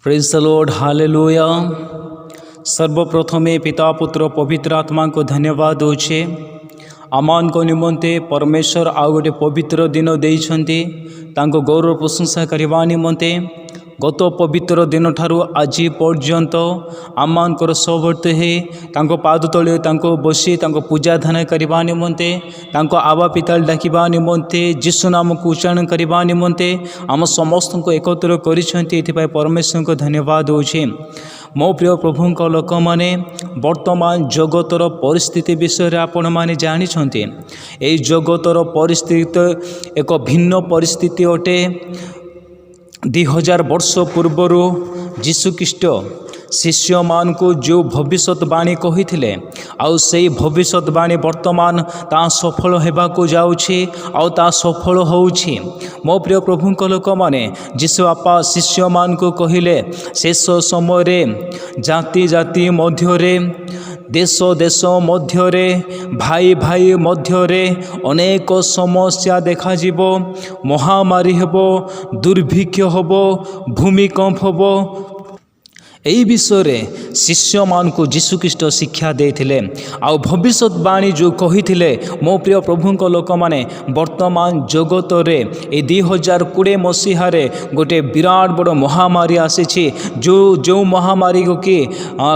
Praise the lord, hallelujah. सर्वप्रथमे पिता पुत्र पवित्र आत्मा को धन्यवाद दूचे। आमान को निमंते परमेश्वर आउ गोटे पवित्र दिन देइछन्ति, तांको गौरव प्रशंसा करबा निमंते गत पवित्र दिन ठारू आज पर्यंत आमानकर सबर्थ हे तांको पाद तले तांको बसी तांको पूजा धान करबा निमंते, तांको आबा पिता डाकिबा निमंते, जीशु नाम को उच्चारण करबा निमंते आम समस्त को एकत्र करिसेंति। एथिपाई परमेश्वर को धन्यवाद होछि। मो प्रिय प्रभु को लोक माने वर्तमान जगतर परिस्थिति विषय आपण माने जानी छन्ति। एई जगतर परिस्थिति एक भिन्न परिस्थिति अटे। 2000 वर्ष पूर्वर जीशुख्रीष्ट शिष्य मान को जो भविष्यवाणी कही थे आउ से भविष्यवाणी वर्तमान ता सफल होगा को जाउछि आउ ता सफल होउछि। मो प्रिय प्रभु को लोक माने जीशु आपा शिष्य मान को कहिले शेष समय रे जाति जाति मध्यरे देश देश मध्यरे भाई भाई मध्यरे अनेक समस्या देखा जीवो, महामारी हेबो, दुर्भिक्ष हेबो, भूमिकंप हेबो। यही विषय शिष्य मान को जीशुख्रीष्ट शिक्षा देते आउ भविष्यवाणी जो कही मो प्रिय प्रभु को लोक माने वर्तमान जगत रे 2020 मसीह गोटे विराट बड़ महामारी आसी जो महामारी को कि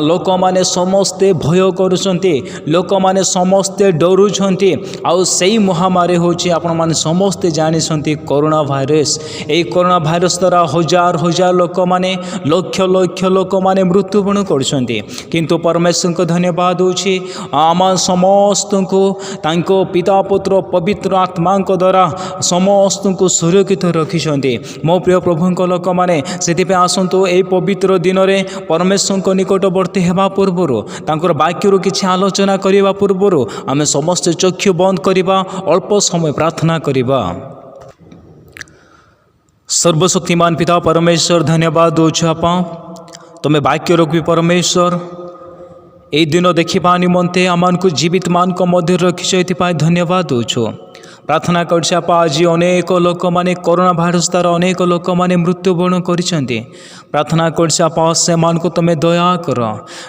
लोक माने समस्ते भय करुछन्ति, लोक माने समस्ते डरुछन्ति। आउ सेही महामारी होछि आपण माने समस्ते जानिछन्ति कोरोना भाइरस। एही कोरोना भाइरस द्वारा हजार हजार लोक माने लक्ष लक्ष लोक माने मृत्युवरण करछन्ति, किंतु परमेश्वर को धन्यवाद होछि आम समस्त को तांको पिता पुत्र पवित्र आत्मा को द्वारा समस्त को सुरक्षित रखिछन्ति। मो प्रिय प्रभु को लोक माने सेति आसंतु ए पवित्र दिन रे परमेश्वर को निकटवर्ती हेबा पूर्वर तांकर वाक्य किछि आलोचना करिबा पूर्वर आमे समस्त चक्षु बंद करिबा, अल्प समय प्रार्थना करिबा। सर्वशक्तिमान पिता परमेश्वर धन्यवाद दोछु आपा तुम्हें वाक्य रखी परमेश्वर ए दिन देखा निमंते आमान को जीवित मान को मध्य रखी धन्यवाद दोछु। प्रार्थना करपा आज अनेक लोक माने कोरोना भाइरस द्वारा अनेक लोक माने मृत्युवरण करिसेंति। प्रार्थना करपा से मान को तुम्हें दया कर,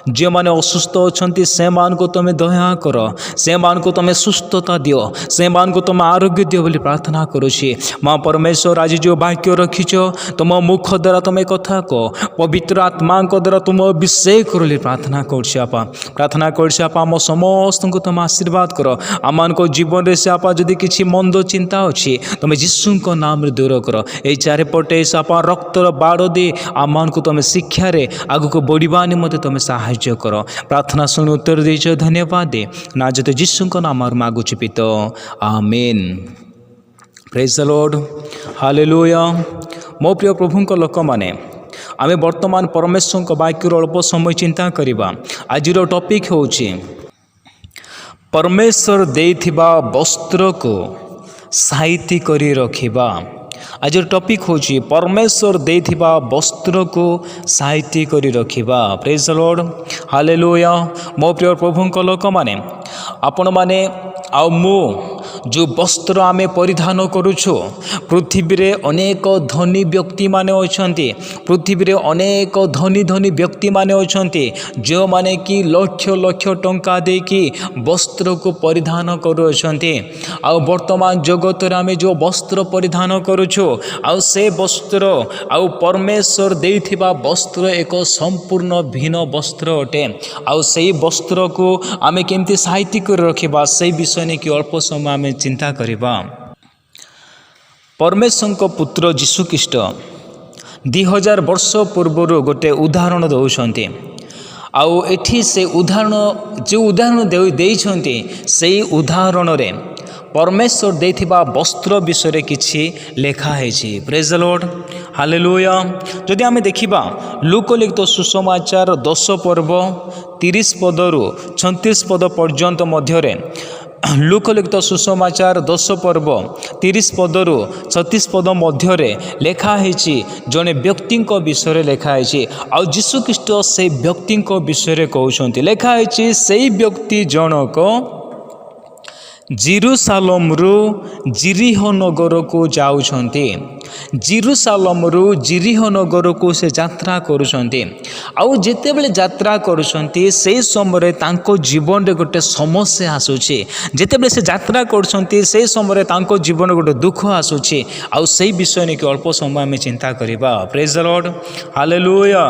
जे माने असुस्थ अछंती से मान को तुम्हें दया कर, से मान को तुम्हें सुस्थता दियो, से मान को तुम आरोग्य दियो बोली प्रार्थना करुछि। माँ परमेश्वर आज जो वाक्य रखिछ तुम मुख द्वारा तुम्हें कथा को पवित्र आत्मा को द्वारा तुम अभिषेक कर प्रार्थना करपा। प्रार्थना करपा आम समस्त को तुम आशीर्वाद कर। आमान को जीवन से आपा जदि किछि मंद चिंता अच्छी तुम जीशु को नाम रे दूर कर। ये चारिपटे सापा रक्तर बाड़ दे आमान को तुम शिक्षा रे आगु को बढ़िबा निमंते तुम साहाय्य कर। प्रार्थना सुन उत्तर देछ, धन्यवाद दे ना जते जीशु को नाम मागुछि पिता, आमीन। Praise the lord, hallelujah. मो प्रिय प्रभु को लोक माने आमे वर्तमान परमेश्वर को वाक्य अल्प समय चिंता करिबा। आज टॉपिक होछि परमेश्वर देथिबा वस्त्र को साइती करी रखिबा। आज टॉपिक होछि परमेश्वर देथिबा वस्त्र को साइती करी रखिबा। Praise the lord, hallelujah. मो प्रिय प्रभु को लोक माने आपण माने आउ मु जो वस्त्र आमे परिधान करुछु, पृथ्वी रे अनेक धनी व्यक्ति माने अछंती, पृथ्वी रे अनेक धनी धनी व्यक्ति माने अछंती जो माने कि लक्ष लक्ष टंका दे कि वस्त्र को परिधान करू अछंती। आउ वर्तमान जगत रे आमे जो वस्त्र परिधान करुछु आउ से वस्त्र आउ परमेश्वर देथिबा वस्त्र एक संपूर्ण भिन्न वस्त्र अटे। आउ सेही वस्त्र को आमे केमती साइती कर रखिबा से विषय ने कि अल्प समय आमे चिंता करिबा। परमेश्वर को पुत्र जीशुख्रीष्ट 2000 वर्ष पूर्वर गोटे उदाहरण दौरान आउ एठी से उदाहरण जो उदाहरण देइछन्ति सेही उदाहरण रे परमेश्वर देथिबा वस्त्र विषय किछि लेखा है। Praise the lord, hallelujah. जदि आमे देखिबा लूकलिखित सुसमाचार 10 पर्व 30 पदरु 36 पद पर्यंत मध्यरे लूकलिखित सुसमाचार 10 पर्व 30 पदरु 36 पद मध्यरे लेखा है जड़े व्यक्ति विषय लेखा है। आ जीशुख्रीष्ट से व्यक्ति विषय कहते लेखा है से व्यक्ति जनक ଜିରୁସାଲମରୁ ଜିରିହ ନଗରକୁ ଯାଉଛନ୍ତି। ଜିରୁସାଲମରୁ ଜିରିହ ନଗରକୁ ସେ ଯାତ୍ରା କରୁଛନ୍ତି। ଆଉ ଯେତେବେଳେ ଯାତ୍ରା କରୁଛନ୍ତି ସେହି ସମୟରେ ତାଙ୍କ ଜୀବନରେ ଗୋଟେ ସମସ୍ୟା ଆସୁଛି। ଯେତେବେଳେ ସେ ଯାତ୍ରା କରୁଛନ୍ତି ସେହି ସମୟରେ ତାଙ୍କ ଜୀବନରେ ଗୋଟେ ଦୁଃଖ ଆସୁଛି। ଆଉ ସେହି ବିଷୟ ନେଇକି ଅଳ୍ପ ସମୟ ଆମେ ଚିନ୍ତା କରିବା। ପ୍ରେଜ୍ ଦ ଲର୍ଡ, ହାଲେଲୁୟା।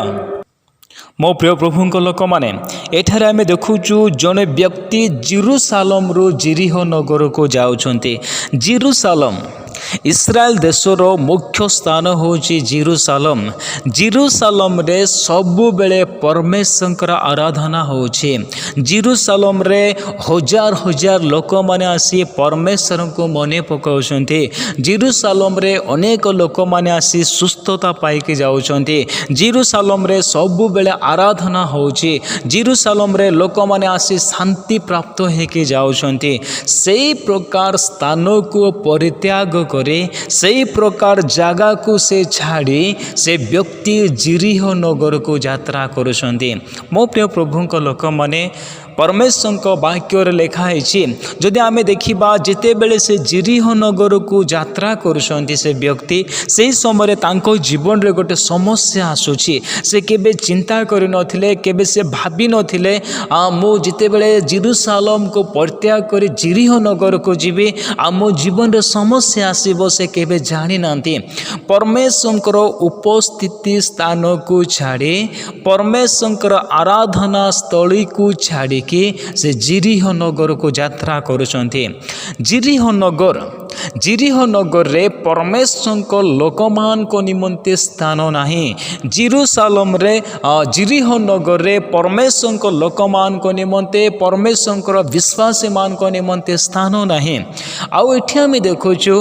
ମୋ ପ୍ରିୟ ପ୍ରଭୁଙ୍କ ଲୋକମାନେ, ଏଠାରେ ଆମେ ଦେଖୁଛୁ ଜଣେ ବ୍ୟକ୍ତି ଜିରୁସାଲମରୁ ଜିରିହ ନଗରକୁ ଯାଉଛନ୍ତି। ଜିରୁସାଲମ ଇସ୍ରାଏଲ ଦେଶର ମୁଖ୍ୟ ସ୍ଥାନ ହେଉଛି ଜିରୁସାଲମ। ଜିରୁସାଲମରେ ସବୁବେଳେ ପରମେଶ୍ୱରଙ୍କର ଆରାଧନା ହେଉଛି। ଜିରୁସାଲମରେ ହଜାର ହଜାର ଲୋକମାନେ ଆସି ପରମେଶ୍ୱରଙ୍କୁ ମନେ ପକାଉଛନ୍ତି। ଜିରୁସାଲମରେ ଅନେକ ଲୋକମାନେ ଆସି ସୁସ୍ଥତା ପାଇକି ଯାଉଛନ୍ତି। ଜିରୁସାଲମରେ ସବୁବେଳେ ଆରାଧନା ହେଉଛି। ଜିରୁସାଲମରେ ଲୋକମାନେ ଆସି ଶାନ୍ତି ପ୍ରାପ୍ତ ହେଇକି ଯାଉଛନ୍ତି। ସେହି ପ୍ରକାର ସ୍ଥାନକୁ ପରିତ୍ୟାଗ କରି, ସେହି ପ୍ରକାର ଜାଗାକୁ ସେ ଛାଡ଼ି ସେ ବ୍ୟକ୍ତି ଜିରିହ ନଗରକୁ ଯାତ୍ରା କରୁଛନ୍ତି। ମୋ ପ୍ରିୟ ପ୍ରଭୁଙ୍କ ଲୋକମାନେ, ପରମେଶ୍ୱରଙ୍କ ବାକ୍ୟରେ ଲେଖା ହେଇଛି, ଯଦି ଆମେ ଦେଖିବା ଯେତେବେଳେ ସେ ଜିରିହ ନଗରକୁ ଯାତ୍ରା କରୁଛନ୍ତି ସେ ବ୍ୟକ୍ତି, ସେହି ସମୟରେ ତାଙ୍କ ଜୀବନରେ ଗୋଟେ ସମସ୍ୟା ଆସୁଛି। ସେ କେବେ ଚିନ୍ତା କରିନଥିଲେ, କେବେ ସେ ଭାବିନଥିଲେ ମୁଁ ଯେତେବେଳେ ଜିରୁସାଲମକୁ ପରିତ୍ୟାଗ କରି ଜିରିହ ନଗରକୁ ଯିବି ଆଉ ମୋ ଜୀବନରେ ସମସ୍ୟା ଆସିବ, ସେ କେବେ ଜାଣିନାହାନ୍ତି। ପରମେଶ୍ୱରଙ୍କର ଉପସ୍ଥିତି ସ୍ଥାନକୁ ଛାଡ଼ି, ପରମେଶ୍ୱରଙ୍କର ଆରାଧନା ସ୍ଥଳୀକୁ ଛାଡ଼ିକି ସେ ଜିରିହ ନଗରକୁ ଯାତ୍ରା କରୁଛନ୍ତି। ଜିରିହ ନଗରରେ ପରମେଶ୍ୱରଙ୍କ ଲୋକମାନଙ୍କ ନିମନ୍ତେ ସ୍ଥାନ ନାହିଁ। ଜିରୁସାଲମରେ ଜିରିହ ନଗରରେ ପରମେଶ୍ୱରଙ୍କ ଲୋକମାନଙ୍କ ନିମନ୍ତେ, ପରମେଶ୍ୱରଙ୍କର ବିଶ୍ୱାସୀମାନଙ୍କ ନିମନ୍ତେ ସ୍ଥାନ ନାହିଁ। ଆଉ ଏଠି ଆମେ ଦେଖୁଛୁ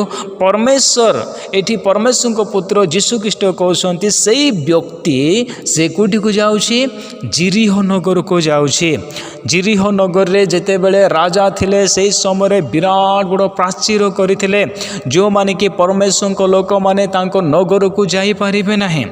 ଏଠି ପରମେଶ୍ୱରଙ୍କ ପୁତ୍ର ଯୀଶୁଖ୍ରୀଷ୍ଟ କହୁଛନ୍ତି ସେଇ ବ୍ୟକ୍ତି ସେ କେଉଁଠିକୁ ଯାଉଛି? ଜିରିହ ନଗରକୁ ଯାଉଛି। ଜିରିହ ନଗରରେ ଯେତେବେଳେ ରାଜା ଥିଲେ ସେହି ସମୟରେ ବିରାଟ ବଡ଼ ପ୍ରାଚୀର କରିଥିଲେ, ଯେଉଁମାନେ କି ପରମେଶ୍ୱରଙ୍କ ଲୋକମାନେ ତାଙ୍କ ନଗରକୁ ଯାଇପାରିବେ ନାହିଁ।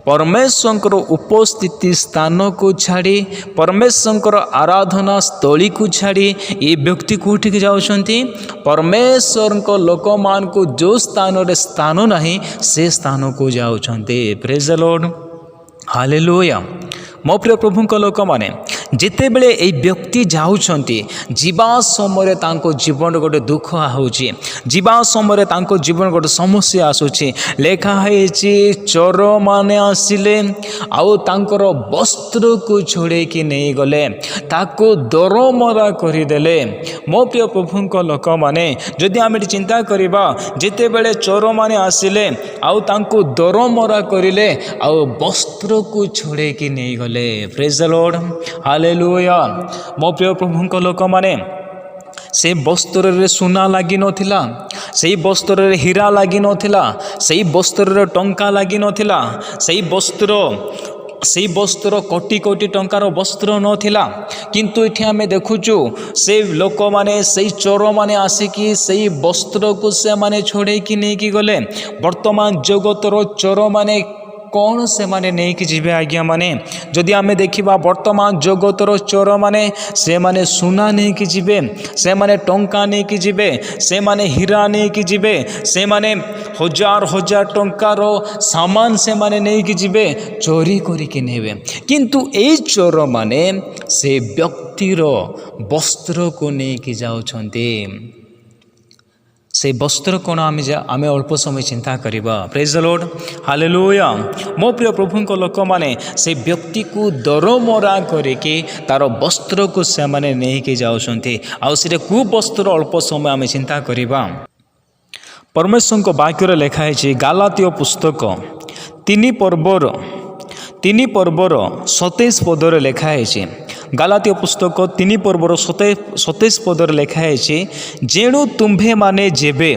ପରମେଶ୍ୱରଙ୍କର ଉପସ୍ଥିତି ସ୍ଥାନକୁ ଛାଡ଼ି, ପରମେଶ୍ୱରଙ୍କର ଆରାଧନା ସ୍ଥଳୀକୁ ଛାଡ଼ି ଏ ବ୍ୟକ୍ତି କେଉଁଠିକି ଯାଉଛନ୍ତି? ପରମେଶ୍ୱରଙ୍କ ଲୋକମାନଙ୍କୁ ଯେଉଁ ସ୍ଥାନରେ ସ୍ଥାନ ନାହିଁ ସେ ସ୍ଥାନକୁ ଯାଉଛନ୍ତି। ପ୍ରେଜ୍ ଦ ଲର୍ଡ, ହାଲେଲୁୟା। ମୋ ପ୍ରିୟ ପ୍ରଭୁଙ୍କ ଲୋକମାନେ, ଯେତେବେଳେ এই ବ୍ୟକ୍ତି ଯାଉଛନ୍ତି, ଯିବା ସମୟରେ ତାଙ୍କ ଜୀବନରେ ଗୋଟେ ଦୁଃଖ ହେଉଛି। ଯିବା ସମୟରେ ତାଙ୍କ ଜୀବନରେ ଗୋଟେ ସମସ୍ୟା ଆସୁଛି। ଲେଖା ହେଇଛି, ଚୋରମାନେ ଆସିଲେ ଆଉ ତାଙ୍କର ବସ୍ତ୍ରକୁ ଛଡ଼େଇକି ନେଇଗଲେ, ତାକୁ ଦରମରା କରିଦେଲେ। ମୋ ପ୍ରିୟ ପ୍ରଭୁଙ୍କ ଲୋକମାନେ, ଯଦି ଆମେ ଏଠି ଚିନ୍ତା କରିବା, ଯେତେବେଳେ ଚୋରମାନେ ଆସିଲେ ଆଉ ତାଙ୍କୁ ଦରମରା କରିଲେ ଆଉ ବସ୍ତ୍ରକୁ ଛଡ଼େଇକି ନେଇଗଲେ। ପ୍ରେଜ୍ ଦ ଲର୍ଡ, ହାଲେଲୁୟା। ମୋ ପ୍ରିୟ ପ୍ରଭୁଙ୍କ ଲୋକମାନେ, ସେ ବସ୍ତ୍ରରେ ସୁନା ଲାଗିନଥିଲା, ସେହି ବସ୍ତ୍ରରେ ହୀରା ଲାଗିନଥିଲା, ସେହି ବସ୍ତ୍ରରେ ଟଙ୍କା ଲାଗିନଥିଲା, ସେହି ବସ୍ତ୍ର କୋଟି କୋଟି ଟଙ୍କାର ବସ୍ତ୍ର ନଥିଲା। କିନ୍ତୁ ଏଠି ଆମେ ଦେଖୁଛୁ ସେ ଲୋକମାନେ, ସେହି ଚୋରମାନେ ଆସିକି ସେହି ବସ୍ତ୍ରକୁ ସେମାନେ ଛଡ଼େଇକି ନେଇକି ଗଲେ। ବର୍ତ୍ତମାନ ଜଗତର ଚୋରମାନେ କ'ଣ ସେମାନେ ନେଇକି ଯିବେ ଆଜ୍ଞା? ଯଦି ଆମେ ଦେଖିବା ବର୍ତ୍ତମାନ ଜଗତର ଚୋରମାନେ, ସେମାନେ ସୁନା ନେଇକି ଯିବେ, ସେମାନେ ଟଙ୍କା ନେଇକି ଯିବେ, ସେମାନେ ହୀରା ନେଇକି ଯିବେ, ସେମାନେ ହଜାର ହଜାର ଟଙ୍କାର ସାମାନ ସେମାନେ ନେଇକି ଯିବେ, ଚୋରି କରିକି ନେବେ। କିନ୍ତୁ ଏଇ ଚୋରମାନେ ସେ ବ୍ୟକ୍ତିର ବସ୍ତ୍ରକୁ ନେଇକି ଯାଉଛନ୍ତି। ସେ ବସ୍ତ୍ର କ'ଣ ଆମେ ଅଳ୍ପ ସମୟ ଚିନ୍ତା କରିବା। ପ୍ରେଜ୍ ଦ ଲର୍ଡ, ହାଲେଲୁୟା। ମୋ ପ୍ରିୟ ପ୍ରଭୁଙ୍କ ଲୋକମାନେ, ସେ ବ୍ୟକ୍ତିକୁ ଦରମରା କରିକି ତାର ବସ୍ତ୍ରକୁ ସେମାନେ ନେଇକି ଯାଉଛନ୍ତି। ଆଉ ସେଟା କେଉଁ ବସ୍ତ୍ର? ଅଳ୍ପ ସମୟ ଆମେ ଚିନ୍ତା କରିବା। ପରମେଶ୍ୱରଙ୍କ ବାକ୍ୟରେ ଲେଖା ହେଇଛି, ଗାଲାତୀୟ ପୁସ୍ତକ 3 ପର୍ବର 27 ପଦରେ ଲେଖା ହେଇଛି। ଗାଲାତୀୟ ପୁସ୍ତକ 3 ପର୍ବର 27 ପଦରେ ଲେଖା ହେଇଛି, ଯେଣୁ ତୁମ୍ଭେମାନେ ଯେବେ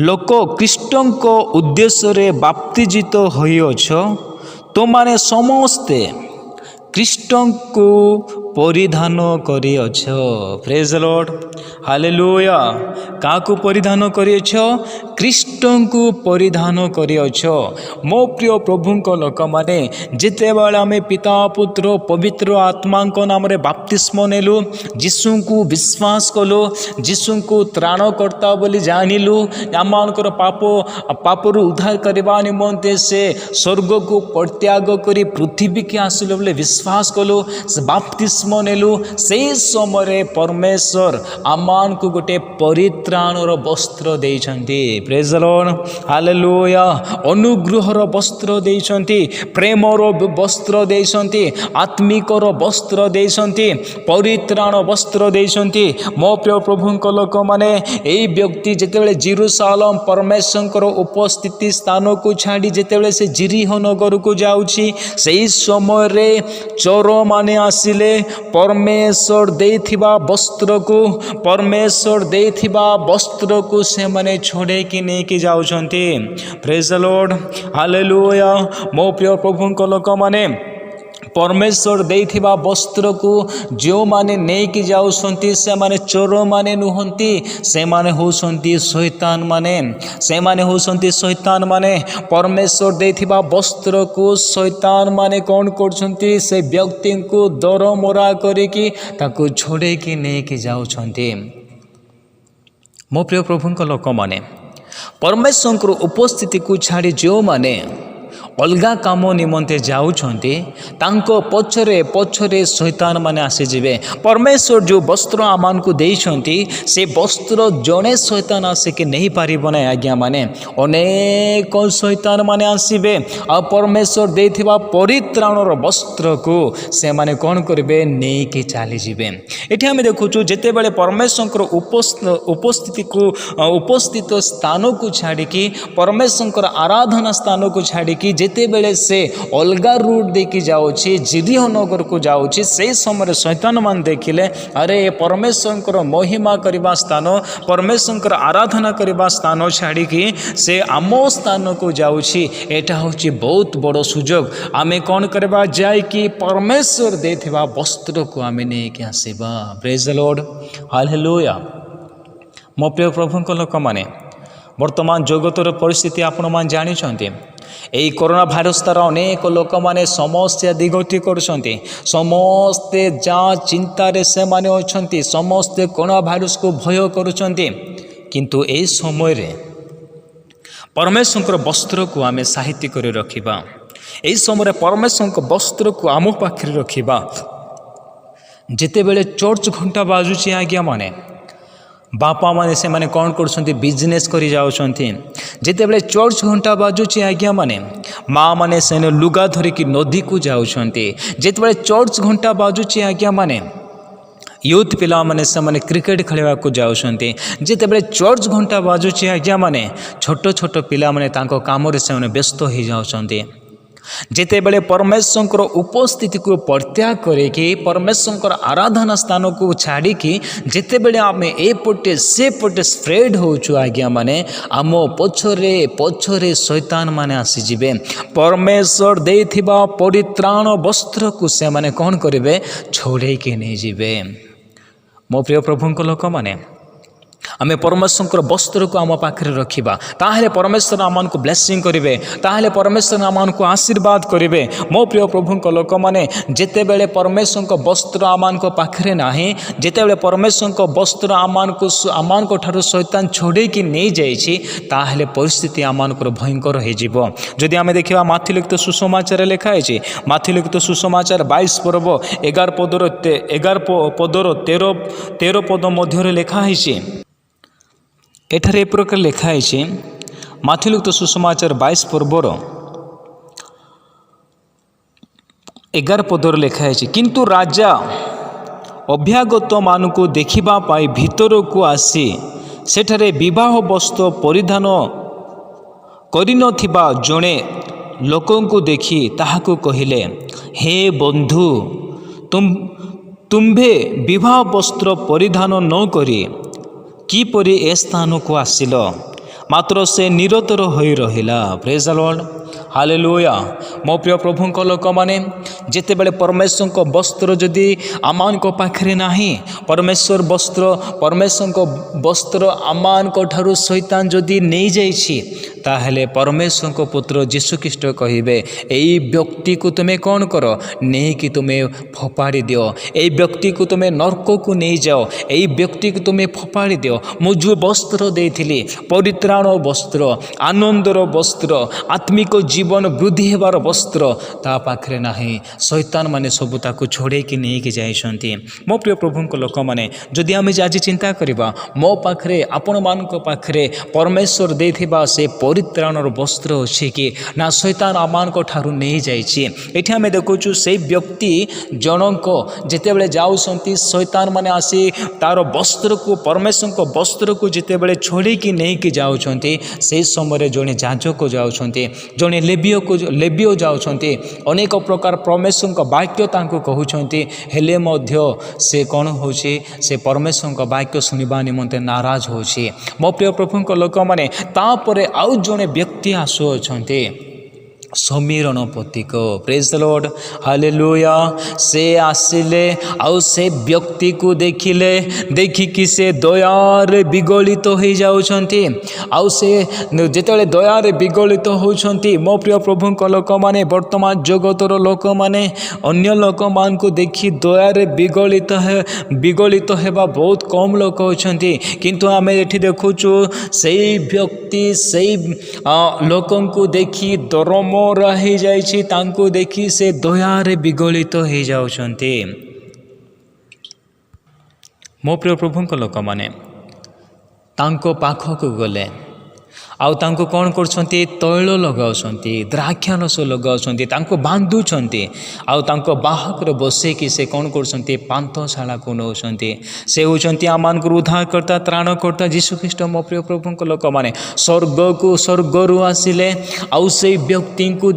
ଲୋକ ଖ୍ରୀଷ୍ଟଙ୍କ ଉଦ୍ଦେଶ୍ୟରେ ବାପ୍ତିଜିତ ହୋଇଅଛ, ତୁମମାନେ ସମସ୍ତେ ଖ୍ରୀଷ୍ଟଙ୍କୁ परिधान करिअछ। Praise the lord, hallelujah. काकू परिधान करिअछ? ख्रीष्टंकु परिधान करिअछ। मो प्रिय प्रभुंक लोक माने जेतेबेले आमे पिता पुत्र पवित्र आत्मा नाम रे बाप्तिस्म नेलु, जीशुंकु विश्वास कलु, जीशुंकु त्राणकर्ता बोली जानिलु, आमानकर पापरु उद्धार करबा निमंते से स्वर्ग को परित्याग करी पृथ्वी के आसिले बोले विश्वास कलु, बाप्तिस्म नेलु। सेई समय परमेश्वर आमान को गोटे परित्राणर वस्त्र देइछन्ति। Praise the lord, hallelujah. अनुग्रहर वस्त्र देइछन्ति, प्रेमर वस्त्र देइछन्ति, आत्मिकर वस्त्र देइछन्ति, परित्राण वस्त्र देइछन्ति। मो प्रिय प्रभुंक लोक माने एई व्यक्ति जेतेबेले जेरूसालेम परमेश्वरकर उपस्थिति स्थान को छाड़ी जेतेबेले से जिरिह नगर को जाउछि, सेई समय रे चोर माने आसिले परमेश्वर देइथिबा वस्त्र को, परमेश्वर देइथिबा वस्त्र को से माने छोड़े कि नहीं कि जाउछन्ति। Praise the lord, hallelujah. मो प्रिय प्रभुंक लोक माने परमेश्वर देइथिबा वस्त्र को जो माने नहीं कि जाउछन्ति से माने चोर माने नुहंती, से माने होसन्ति शैतान माने, से माने होसन्ति शैतान माने। परमेश्वर देइथिबा वस्त्र को शैतान माने कौन करछन्ति? से व्यक्ति को दरमरा करिकि ताकू छोड़े कि नहीं कि जाउछन्ति। मो प्रिय प्रभुंक लोक माने परमेश्वर उपस्थिति को छाड़ी जो माने अलगा काम निमंते जाउछन्ति, तांको पछरे पछरे शैतान माने आसीजिबे। परमेश्वर जो वस्त्र आमान को देइछन्ति, से वस्त्र जणे शैतान आसिके नहीं पारिब ना आज्ञा माने, अनेक शैतान माने आसीबे। आ परमेश्वर देइथिबा परित्राणर वस्त्र को से माने कोन करिबे? नहीं कि चली जिबे। एठी हम देखुछु जेतेबेले परमेश्वरकर उपस्थिति को उपस्थित स्थान को छाड़ी कि परमेश्वरकर आराधना स्थान को छाड़ी कि जेतेबेले से अलगा रूट देखि जाउछि, जिरिह नगर को जाउछि, से समय शैतान मान देखिले अरे परमेश्वरकर महिमा करबा स्थान, परमेश्वरकर आराधना करबा स्थान छाड़ी कि से आमो स्थान को जाउछि। एटा होछि बहुत बड़ सुजोग। आमे कोन करबा? जाय कि परमेश्वर देथिबा वस्त्र को आमे नै कि आसीबा। Praise the lord, hallelujah. मो प्रिय प्रभुंक लोक माने वर्तमान जगतर परिस्थिति आपण मान जानिछन्ति। एई कोरोना भाइरस तार अनेक लोक माने समस्या दिगति करछन्ति, समस्ते जा चिंतारे से माने अछन्ति, समस्ते कोरोना भाइरस को भय करुछन्ति। किंतु एई समय रे परमेश्वरकर वस्त्र को आमे साहित्य करे रखिबा। एई समय रे परमेश्वरकर वस्त्र को आम पाखरे रखिबा। जेतेबेले चर्च घंटा बाजुछि आज्ञा माने बापा माने से माने कौन कर बिजनेस करी जाउछन्ति, जेतेबेले चर्च घंटा बाजुछि आज्ञा माने माँ माने से लुगा धरिकी नदी को जाउछन्ति, जेतेबेले चर्च घंटा बाजुछि आज्ञा माने यूथ पिला माने से माने क्रिकेट खेलवा को जाउछन्ति, जेतेबेले चर्च घंटा बाजुछि आज्ञा माने छोट छोट पिला माने तांको काम रे से माने व्यस्त हो जाउछन्ति। जेतेबेले परमेश्वरकर उपस्थिति को परित्याग करेकि परमेश्वरकर आराधना स्थान को छाड़ी कि जेतेबेले आमे ए पटे से पटे स्प्रेड होछु आज्ञा माने आम पछरे पछरे शैतान माने आसी जिबे। परमेश्वर देथिबा परित्राण वस्त्र को से माने कोन करिवे? छोड़े कि नहीं जिबे। मो प्रिय प्रभुंक लोक माने आमे परमेश्वर वस्त्र को आम पाखे रखिबा, ताहले परमेश्वर आमान को ब्लेसिंग करिवे, ताहले परमेश्वर आमान को आशीर्वाद करिवे। मो प्रिय प्रभुंक लोक माने जेतेबेले परमेश्वर वस्त्र आमान को पाखे नाही, जेतेबेले परमेश्वर वस्त्र आमान को ठारू शैतान छोड़े कि नहीं जाइछि, ताहले परिस्थिति आमान को भयंकर हो जिवो। जदि आमे देखिबा माथि लिखित सुसमाचार लेखा है, माथि लिखित सुसमाचार 22 पर्व 11 पदर 13 पद मध्य लेखा है। एठारे ए प्रकार लेखा है, माथि लिखित सुसमाचार 22 पर्वर 11 पदर लेखा है, किंतु राजा अभ्यागत मानकु देखिबा पाई भीतर को आसी सेठारे विवाह वस्त्र परिधान करिनथिबा जणे लोकंकु देखि ताहाकु कहिले, हे बंधु तुम्भे विवाह वस्त्र परिधान न करी किपरि ए स्थान को आसिल? ମାତ୍ର ସେ ନିରତର ହୋଇ ରହିଲା। ପ୍ରେଜ୍ ଦ ଲର୍ଡ, ହାଲେଲୁୟା। ମୋ ପ୍ରିୟ ପ୍ରଭୁଙ୍କ ଲୋକମାନେ, ଯେତେବେଳେ ପରମେଶ୍ୱରଙ୍କ ବସ୍ତ୍ର ଯଦି ଆମମାନଙ୍କ ପାଖରେ ନାହିଁ, ପରମେଶ୍ୱରଙ୍କ ବସ୍ତ୍ର ଆମମାନଙ୍କ ଠାରୁ ଶୈତାନ ଯଦି ନେଇଯାଇଛି, ତାହେଲେ ପରମେଶ୍ୱରଙ୍କ ପୁତ୍ର ଯୀଶୁଖ୍ରୀଷ୍ଟ କହିବେ, ଏଇ ବ୍ୟକ୍ତିକୁ ତୁମେ କ'ଣ କର? ନେଇକି ତୁମେ ଫୋପାଡ଼ି ଦିଅ। ଏଇ ବ୍ୟକ୍ତିକୁ ତୁମେ ନର୍କକୁ ନେଇଯାଅ। ଏଇ ବ୍ୟକ୍ତିକୁ ତୁମେ ଫୋପାଡ଼ି ଦିଅ। ମୁଁ ଯେଉଁ ବସ୍ତ୍ର ଦେଇଥିଲି, ପରିତ୍ରାଣ ବସ୍ତ୍ର, ଆନନ୍ଦର ବସ୍ତ୍ର, ଆତ୍ମିକ ଜୀବନ ବୃଦ୍ଧି ହେବାର ବସ୍ତ୍ର ତା ପାଖରେ ନାହିଁ। ଶୈତାନ ମାନେ ସବୁ ତାକୁ ଛଡ଼େଇକି ନେଇକି ଯାଇଛନ୍ତି। ମୋ ପ୍ରିୟ ପ୍ରଭୁଙ୍କ ଲୋକମାନେ, ଯଦି ଆମେ ଆଜି ଚିନ୍ତା କରିବା, ମୋ ପାଖରେ, ଆପଣମାନଙ୍କ ପାଖରେ ପରମେଶ୍ୱର ଦେଇଥିବା ସେ ପରିତ୍ରାଣର ବସ୍ତ୍ର ଅଛି କି ନା ଶୈତାନ ଆମମାନଙ୍କ ଠାରୁ ନେଇଯାଇଛି? ଏଠି ଆମେ ଦେଖୁଛୁ ସେଇ ବ୍ୟକ୍ତି ଜଣଙ୍କ ଯେତେବେଳେ ଯାଉଛନ୍ତି, ଶୈତାନ ମାନେ ଆସି ତାର ବସ୍ତ୍ରକୁ, ପରମେଶ୍ୱରଙ୍କ ବସ୍ତ୍ରକୁ ଯେତେବେଳେ ଛଡ଼େଇକି ନେଇକି ଯାଉଛନ୍ତି, ସେହି ସମୟରେ ଜଣେ ଯାଜକ ଯାଉଛନ୍ତି, ଜଣେ ଲେବିୟ ଯାଉଛନ୍ତି, ଅନେକ ପ୍ରକାର ପରମେଶ୍ୱରଙ୍କ ବାକ୍ୟ ତାଙ୍କୁ କହୁଛନ୍ତି, ହେଲେ ମଧ୍ୟ ସେ କ'ଣ ହେଉଛି? ସେ ପରମେଶ୍ୱରଙ୍କ ବାକ୍ୟ ଶୁଣିବା ନିମନ୍ତେ ନାରାଜ ହେଉଛି। ମୋ ପ୍ରିୟ ପ୍ରଭୁଙ୍କ ଲୋକମାନେ, ତାପରେ ଆଉ ଜଣେ ବ୍ୟକ୍ତି ଆସୁଅଛନ୍ତି, ସମୀରଣ ପ୍ରତୀକ। ପ୍ରେଜ୍ ଦ ଲର୍ଡ, ହାଲେଲୁୟା। ସେ ଆସିଲେ, ଆଉ ସେ ବ୍ୟକ୍ତିକୁ ଦେଖିଲେ, ଦେଖିକି ସେ ଦୟାରେ ବିଗଳିତ ହୋଇଯାଉଛନ୍ତି। ଆଉ ସେ ଯେତେବେଳେ ଦୟାରେ ବିଗଳିତ ହେଉଛନ୍ତି, ମୋ ପ୍ରିୟ ପ୍ରଭୁଙ୍କ ଲୋକମାନେ, ବର୍ତ୍ତମାନ ଜଗତର ଲୋକମାନେ ଅନ୍ୟ ଲୋକମାନଙ୍କୁ ଦେଖି ଦୟାରେ ବିଗଳିତ ହେବା ବହୁତ କମ୍ ଲୋକ ଅଛନ୍ତି। କିନ୍ତୁ ଆମେ ଏଠି ଦେଖୁଛୁ, ସେଇ ବ୍ୟକ୍ତି ସେଇ ଲୋକଙ୍କୁ ଦେଖି ଦରମରା ହେଇଯାଇଛି, ତାଙ୍କୁ ଦେଖି ସେ ଦୟାରେ ବିଗଳିତ ହେଇଯାଉଛନ୍ତି। ମୋ ପ୍ରିୟ ପ୍ରଭୁଙ୍କ ଲୋକମାନେ, ତାଙ୍କ ପାଖକୁ ଗଲେ, ଆଉ ତାଙ୍କୁ କ'ଣ କରୁଛନ୍ତି? ତୈଳ ଲଗାଉଛନ୍ତି, ଦ୍ରାକ୍ଷାରସ ଲଗାଉଛନ୍ତି, ତାଙ୍କୁ ବାନ୍ଧୁଛନ୍ତି, ଆଉ ତାଙ୍କ ବାହକରେ ବସେଇକି ସେ କ'ଣ କରୁଛନ୍ତି? ପାନ୍ଥଶାଳାକୁ ନେଉଛନ୍ତି। ସେ ହେଉଛନ୍ତି ଆମମାନଙ୍କର ଉଦ୍ଧାରକର୍ତ୍ତା, ତ୍ରାଣକର୍ତ୍ତା ଯୀଶୁଖ୍ରୀଷ୍ଟ। ମୋ ପ୍ରିୟ ପ୍ରଭୁଙ୍କ ଲୋକମାନେ, ସ୍ୱର୍ଗରୁ ଆସିଲେ, ଆଉ ସେଇ ବ୍ୟକ୍ତିଙ୍କୁ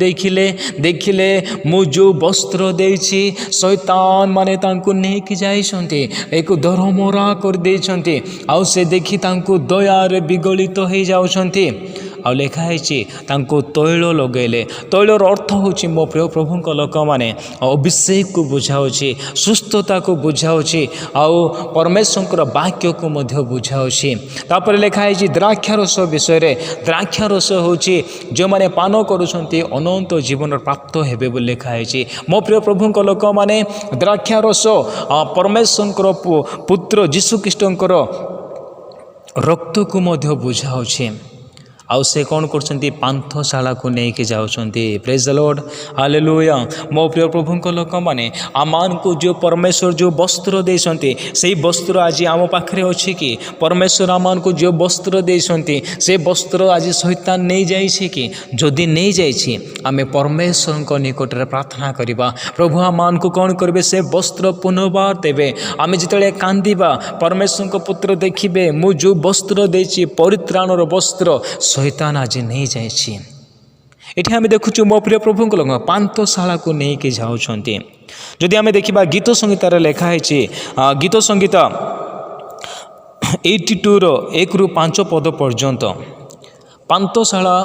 ଦେଖିଲେ ମୁଁ ଯେଉଁ ବସ୍ତ୍ର ଦେଇଛି, ଶୈତାନ ମାନେ ତାଙ୍କୁ ନେଇକି ଯାଇଛନ୍ତି, ଏକ ଦରମରା କରିଦେଇଛନ୍ତି। ଆଉ ସେ ଦେଖି ତାଙ୍କୁ ଦୟାରେ ବିଗଳିତ ହେଇଯାଉଛନ୍ତି। ଆଉ ଲେଖା ହେଇଛି, ତାଙ୍କୁ ତୈଳ ଲଗାଇଲେ। ତୈଳର ଅର୍ଥ ହେଉଛି, ମୋ ପ୍ରିୟ ପ୍ରଭୁଙ୍କ ଲୋକମାନେ, ଅଭିଷେକକୁ ବୁଝାଉଛି, ସୁସ୍ଥତାକୁ ବୁଝାଉଛି, ଆଉ ପରମେଶ୍ୱରଙ୍କର ବାକ୍ୟକୁ ମଧ୍ୟ ବୁଝାଉଛି। ତାପରେ ଲେଖା ହେଇଛି ଦ୍ରାକ୍ଷାରସ ବିଷୟରେ। ଦ୍ରାକ୍ଷାରସ ହେଉଛି ଯେଉଁମାନେ ପାନ କରୁଛନ୍ତି ଅନନ୍ତ ଜୀବନର ପ୍ରାପ୍ତ ହେବେ ବୋଲି ଲେଖା ହେଇଛି। ମୋ ପ୍ରିୟ ପ୍ରଭୁଙ୍କ ଲୋକମାନେ, ଦ୍ରାକ୍ଷାରସ ପରମେଶ୍ୱରଙ୍କର ପୁତ୍ର ଯୀଶୁଖ୍ରୀଷ୍ଟଙ୍କର ରକ୍ତକୁ ମଧ୍ୟ ବୁଝାଉଛି। ଆଉ ସେ କ'ଣ କରୁଛନ୍ତି? ପାନ୍ଥଶାଳାକୁ ନେଇକି ଯାଉଛନ୍ତି। ପ୍ରେଜ୍ ଦ ଲର୍ଡ, ହାଲେଲୁୟା। ମୋ ପ୍ରିୟ ପ୍ରଭୁଙ୍କ ଲୋକମାନେ, ଆମମାନଙ୍କୁ ଯେଉଁ ପରମେଶ୍ୱର ଯେଉଁ ବସ୍ତ୍ର ଦେଇଛନ୍ତି, ସେଇ ବସ୍ତ୍ର ଆଜି ଆମ ପାଖରେ ଅଛି କି? ପରମେଶ୍ୱର ଆମମାନଙ୍କୁ ଯେଉଁ ବସ୍ତ୍ର ଦେଇଛନ୍ତି, ସେ ବସ୍ତ୍ର ଆଜି ଶୈତାନ ନେଇଯାଇଛି କି? ଯଦି ନେଇଯାଇଛି, ଆମେ ପରମେଶ୍ୱରଙ୍କ ନିକଟରେ ପ୍ରାର୍ଥନା କରିବା, ପ୍ରଭୁ ଆମମାନଙ୍କୁ କ'ଣ କରିବେ? ସେ ବସ୍ତ୍ର ପୁନର୍ବାର ଦେବେ। ଆମେ ଯେତେବେଳେ କାନ୍ଦିବା, ପରମେଶ୍ୱରଙ୍କ ପୁତ୍ର ଦେଖିବେ, ମୁଁ ଯେଉଁ ବସ୍ତ୍ର ଦେଇଛି, ପରିତ୍ରାଣର ବସ୍ତ୍ର, ଶୈତାନ ଆଜି ନେଇଯାଇଛି। ଏଠି ଆମେ ଦେଖୁଛୁ, ମୋ ପ୍ରିୟ ପ୍ରଭୁଙ୍କ ଲୋକ ପାନ୍ଥଶାଳାକୁ ନେଇକି ଯାଉଛନ୍ତି। ଯଦି ଆମେ ଦେଖିବା ଗୀତ ସଂହିତାରେ ଲେଖା ହେଇଛି, ଗୀତ ସଂହିତା 82ର 1ରୁ 5 ପଦ ପର୍ଯ୍ୟନ୍ତ ପାନ୍ଥଶାଳା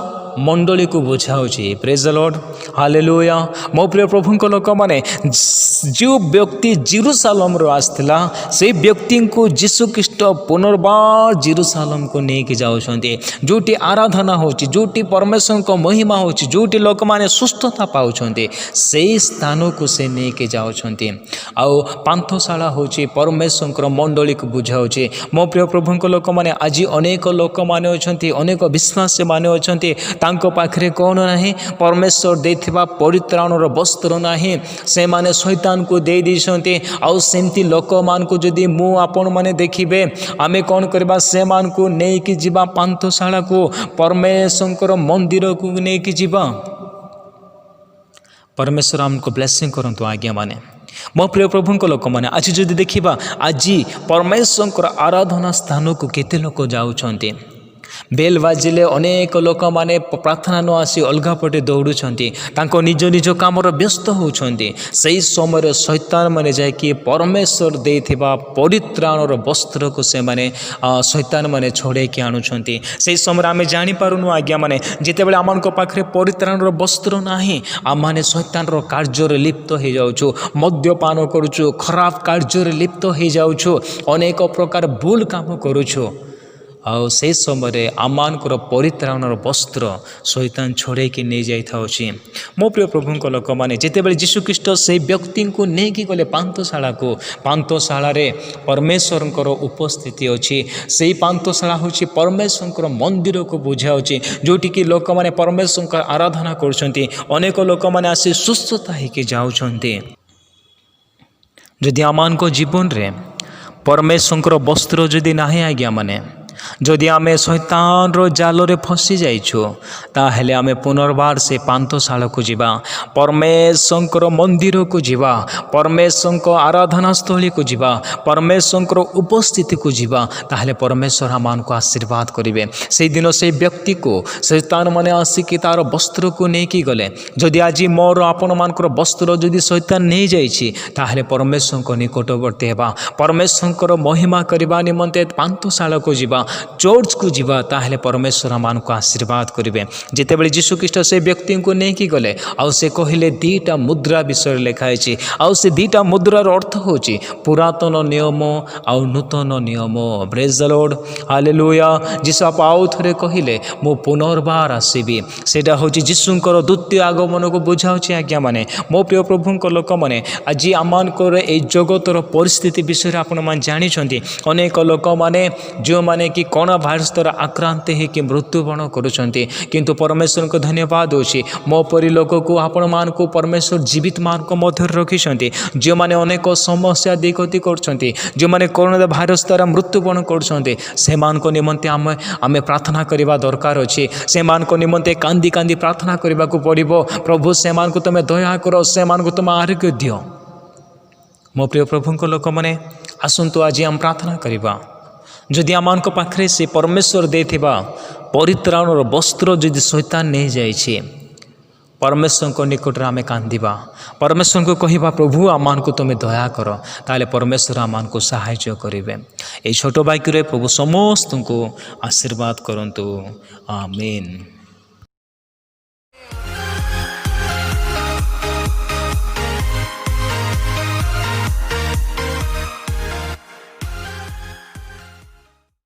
ମଣ୍ଡଳୀକୁ ବୁଝାଉଛି। ପ୍ରେଜ୍ ଦ ଲର୍ଡ, ହାଲେଲୁୟା। ମୋ ପ୍ରିୟ ପ୍ରଭୁଙ୍କ ଲୋକମାନେ, ଯେଉଁ ବ୍ୟକ୍ତି ଜେରୁସାଲେମରୁ ଆସିଥିଲା, ସେଇ ବ୍ୟକ୍ତିଙ୍କୁ ଯୀଶୁଖ୍ରୀଷ୍ଟ ପୁନର୍ବାର ଜେରୁସାଲେମକୁ ନେଇକି ଯାଉଛନ୍ତି। ଯେଉଁଠି ଆରାଧନା ହେଉଛି, ଯେଉଁଠି ପରମେଶ୍ୱରଙ୍କ ମହିମା ହେଉଛି, ଯେଉଁଠି ଲୋକମାନେ ସୁସ୍ଥତା ପାଉଛନ୍ତି, ସେଇ ସ୍ଥାନକୁ ସେ ନେଇକି ଯାଉଛନ୍ତି। ଆଉ ପାନ୍ଥଶାଳା ହେଉଛି ପରମେଶ୍ୱରଙ୍କର ମଣ୍ଡଳୀକୁ ବୁଝାଉଛି। ମୋ ପ୍ରିୟ ପ୍ରଭୁଙ୍କ ଲୋକମାନେ, ଆଜି ଅନେକ ଲୋକମାନେ ଅଛନ୍ତି, ଅନେକ ବିଶ୍ୱାସୀମାନେ ଅଛନ୍ତି, ତାଙ୍କ ପାଖରେ କ'ଣ ନାହିଁ? ପରମେଶ୍ୱର ଦେଇଥିବା ପରିତ୍ରାଣର ବସ୍ତ୍ର ନାହିଁ। ସେମାନେ ଶୈତାନକୁ ଦେଇଛନ୍ତି। ଆଉ ସେମିତି ଲୋକମାନଙ୍କୁ ଯଦି ମୁଁ ଆପଣମାନେ ଦେଖିବେ, ଆମେ କ'ଣ କରିବା? ସେମାନଙ୍କୁ ନେଇକି ଯିବା ପାନ୍ଥଶାଳାକୁ, ପରମେଶ୍ୱରଙ୍କର ମନ୍ଦିରକୁ ନେଇକି ଯିବା। ପରମେଶ୍ୱର ଆମକୁ ବ୍ଲେସିଂ କରନ୍ତୁ ଆଜ୍ଞା ମାନେ। ମୋ ପ୍ରିୟ ପ୍ରଭୁଙ୍କ ଲୋକମାନେ, ଆଜି ଯଦି ଦେଖିବା, ଆଜି ପରମେଶ୍ୱରଙ୍କର ଆରାଧନା ସ୍ଥାନକୁ କେତେ ଲୋକ ଯାଉଛନ୍ତି? ବେଲ୍ ବାଜିଲେ ଅନେକ ଲୋକମାନେ ପ୍ରାର୍ଥନା ନ ଆସି ଅଲଗା ପଟେ ଦୌଡ଼ୁଛନ୍ତି, ତାଙ୍କ ନିଜ ନିଜ କାମରେ ବ୍ୟସ୍ତ ହେଉଛନ୍ତି। ସେହି ସମୟରେ ଶୈତାନମାନେ ଯାଇକି ପରମେଶ୍ୱର ଦେଇଥିବା ପରିତ୍ରାଣର ବସ୍ତ୍ରକୁ ସେମାନେ ଶୈତାନମାନେ ଛଡ଼େଇକି ଆଣୁଛନ୍ତି। ସେହି ସମୟରେ ଆମେ ଜାଣିପାରୁନୁ ଆଜ୍ଞା ମାନେ ଯେତେବେଳେ ଆମମାନଙ୍କ ପାଖରେ ପରିତ୍ରାଣର ବସ୍ତ୍ର ନାହିଁ, ଆମମାନେ ଶୈତାନର କାର୍ଯ୍ୟରେ ଲିପ୍ତ ହୋଇଯାଉଛୁ, ମଦ୍ୟପାନ କରୁଛୁ, ଖରାପ କାର୍ଯ୍ୟରେ ଲିପ୍ତ ହୋଇଯାଉଛୁ, ଅନେକ ପ୍ରକାର ଭୁଲ କାମ କରୁଛୁ। ଆଉ ସେହି ସମୟରେ ଆମମାନଙ୍କର ପରିତ୍ରାଣର ବସ୍ତ୍ର ଶୈତାନ ଛଡ଼େଇକି ନେଇଯାଇଥାଉଛି। ମୋ ପ୍ରିୟ ପ୍ରଭୁଙ୍କ ଲୋକମାନେ, ଯେତେବେଳେ ଯୀଶୁଖ୍ରୀଷ୍ଟ ସେହି ବ୍ୟକ୍ତିଙ୍କୁ ନେଇକି ଗଲେ ପାନ୍ତଶାଳାକୁ, ପାନ୍ତଶାଳାରେ ପରମେଶ୍ୱରଙ୍କର ଉପସ୍ଥିତି ଅଛି। ସେହି ପାନ୍ତଶାଳା ହେଉଛି ପରମେଶ୍ୱରଙ୍କର ମନ୍ଦିରକୁ ବୁଝାଉଛି, ଯେଉଁଠିକି ଲୋକମାନେ ପରମେଶ୍ୱରଙ୍କ ଆରାଧନା କରୁଛନ୍ତି। ଅନେକ ଲୋକମାନେ ଆସି ସୁସ୍ଥତା ହେଇକି ଯାଉଛନ୍ତି। ଯଦି ଆମମାନଙ୍କ ଜୀବନରେ ପରମେଶ୍ୱରଙ୍କର ବସ୍ତ୍ର ଯଦି ନାହିଁ ଆଜ୍ଞା ମାନେ, ଯଦି ଆମେ ଶୈତାନର ଜାଲରେ ଫସି ଯାଇଛୁ, ତାହେଲେ ଆମେ ପୁନର୍ବାର ସେ ପାନ୍ତଶାଳାକୁ ଯିବା, ପରମେଶ୍ୱରଙ୍କର ମନ୍ଦିରକୁ ଯିବା, ପରମେଶ୍ୱରଙ୍କ ଆରାଧନାସ୍ଥଳୀକୁ ଯିବା, ପରମେଶ୍ୱରଙ୍କର ଉପସ୍ଥିତିକୁ ଯିବା, ତାହେଲେ ପରମେଶ୍ୱର ଆମମାନଙ୍କୁ ଆଶୀର୍ବାଦ କରିବେ। ସେହିଦିନ ସେହି ବ୍ୟକ୍ତିକୁ ଶୈତାନମାନେ ଆସିକି ତା'ର ବସ୍ତ୍ରକୁ ନେଇକି ଗଲେ। ଯଦି ଆଜି ମୋର ଆପଣମାନଙ୍କର ବସ୍ତ୍ର ଯଦି ଶୈତାନ ନେଇଯାଇଛି, ତାହେଲେ ପରମେଶ୍ୱରଙ୍କ ନିକଟବର୍ତ୍ତୀ ହେବା, ପରମେଶ୍ୱରଙ୍କର ମହିମା କରିବା ନିମନ୍ତେ ପାନ୍ତଶାଳାକୁ ଯିବା, ଚର୍ଚ୍ଚକୁ ଯିବା, ତାହେଲେ ପରମେଶ୍ୱର ଆମମାନଙ୍କୁ ଆଶୀର୍ବାଦ କରିବେ। ଯେତେବେଳେ ଯୀଶୁଖ୍ରୀଷ୍ଟ ସେ ବ୍ୟକ୍ତିଙ୍କୁ ନେଇକି ଗଲେ, ଆଉ ସେ କହିଲେ ଦୁଇଟା ମୁଦ୍ରା ବିଷୟରେ ଲେଖା ହେଇଛି, ଆଉ ସେ ଦୁଇଟା ମୁଦ୍ରାର ଅର୍ଥ ହେଉଛି ପୁରାତନ ନିୟମ ଆଉ ନୂତନ ନିୟମ। ପ୍ରେଜ୍ ଦ ଲର୍ଡ, ହାଲେଲୁୟା। ଯୀଶୁ ଆଉ ଥରେ କହିଲେ ମୁଁ ପୁନର୍ବାର ଆସିବି। ସେଇଟା ହେଉଛି ଯୀଶୁଙ୍କର ଦ୍ୱିତୀୟ ଆଗମନକୁ ବୁଝାଉଛି ଆଜ୍ଞା ମାନେ। ମୋ ପ୍ରିୟ ପ୍ରଭୁଙ୍କ ଲୋକମାନେ, ଆଜି ଆମମାନଙ୍କର এই ଜଗତର ପରିସ୍ଥିତି ବିଷୟରେ ଆପଣମାନେ ଜାଣିଛନ୍ତି। ଅନେକ ଲୋକମାନେ ଯେଉଁମାନେ କି କରୋନା ଭାଇରସ୍ ଦ୍ୱାରା ଆକ୍ରାନ୍ତ ହୋଇକି ମୃତ୍ୟୁବରଣ କରୁଛନ୍ତି, କିନ୍ତୁ ପରମେଶ୍ୱରଙ୍କୁ ଧନ୍ୟବାଦ ଦେଉଛି, ମୋ ପରି ଲୋକକୁ ଆପଣମାନଙ୍କୁ ପରମେଶ୍ୱର ଜୀବିତମାନଙ୍କ ମଧ୍ୟରେ ରଖିଛନ୍ତି। ଯେଉଁମାନେ ଅନେକ ସମସ୍ୟା ଦିଗତି କରୁଛନ୍ତି, ଯେଉଁମାନେ କରୋନା ଭାଇରସ୍ ଦ୍ୱାରା ମୃତ୍ୟୁବରଣ କରୁଛନ୍ତି, ସେମାନଙ୍କ ନିମନ୍ତେ ଆମେ ପ୍ରାର୍ଥନା କରିବା ଦରକାର ଅଛି। ସେମାନଙ୍କ ନିମନ୍ତେ କାନ୍ଦି କାନ୍ଦି ପ୍ରାର୍ଥନା କରିବାକୁ ପଡ଼ିବ। ପ୍ରଭୁ ସେମାନଙ୍କୁ ତୁମେ ଦୟା କର, ସେମାନଙ୍କୁ ତୁମେ ଆରୋଗ୍ୟ ଦିଅ। ମୋ ପ୍ରିୟ ପ୍ରଭୁଙ୍କ ଲୋକମାନେ, ଆସନ୍ତୁ ଆଜି ଆମେ ପ୍ରାର୍ଥନା କରିବା। ଯଦି ଆମମାନଙ୍କ ପାଖରେ ସେ ପରମେଶ୍ୱର ଦେଇଥିବା ପରିତ୍ରାଣର ବସ୍ତ୍ର ଯଦି ଶୈତାନ ନେଇଯାଇଛି, ପରମେଶ୍ୱରଙ୍କ ନିକଟରେ ଆମେ କାନ୍ଦିବା, ପରମେଶ୍ୱରଙ୍କୁ କହିବା ପ୍ରଭୁ ଆମମାନଙ୍କୁ ତୁମେ ଦୟା କର, ତାହେଲେ ପରମେଶ୍ୱର ଆମମାନଙ୍କୁ ସାହାଯ୍ୟ କରିବେ। ଏହି ଛୋଟ ବାକ୍ୟରେ ପ୍ରଭୁ ସମସ୍ତଙ୍କୁ ଆଶୀର୍ବାଦ କରନ୍ତୁ। ଆମେନ୍।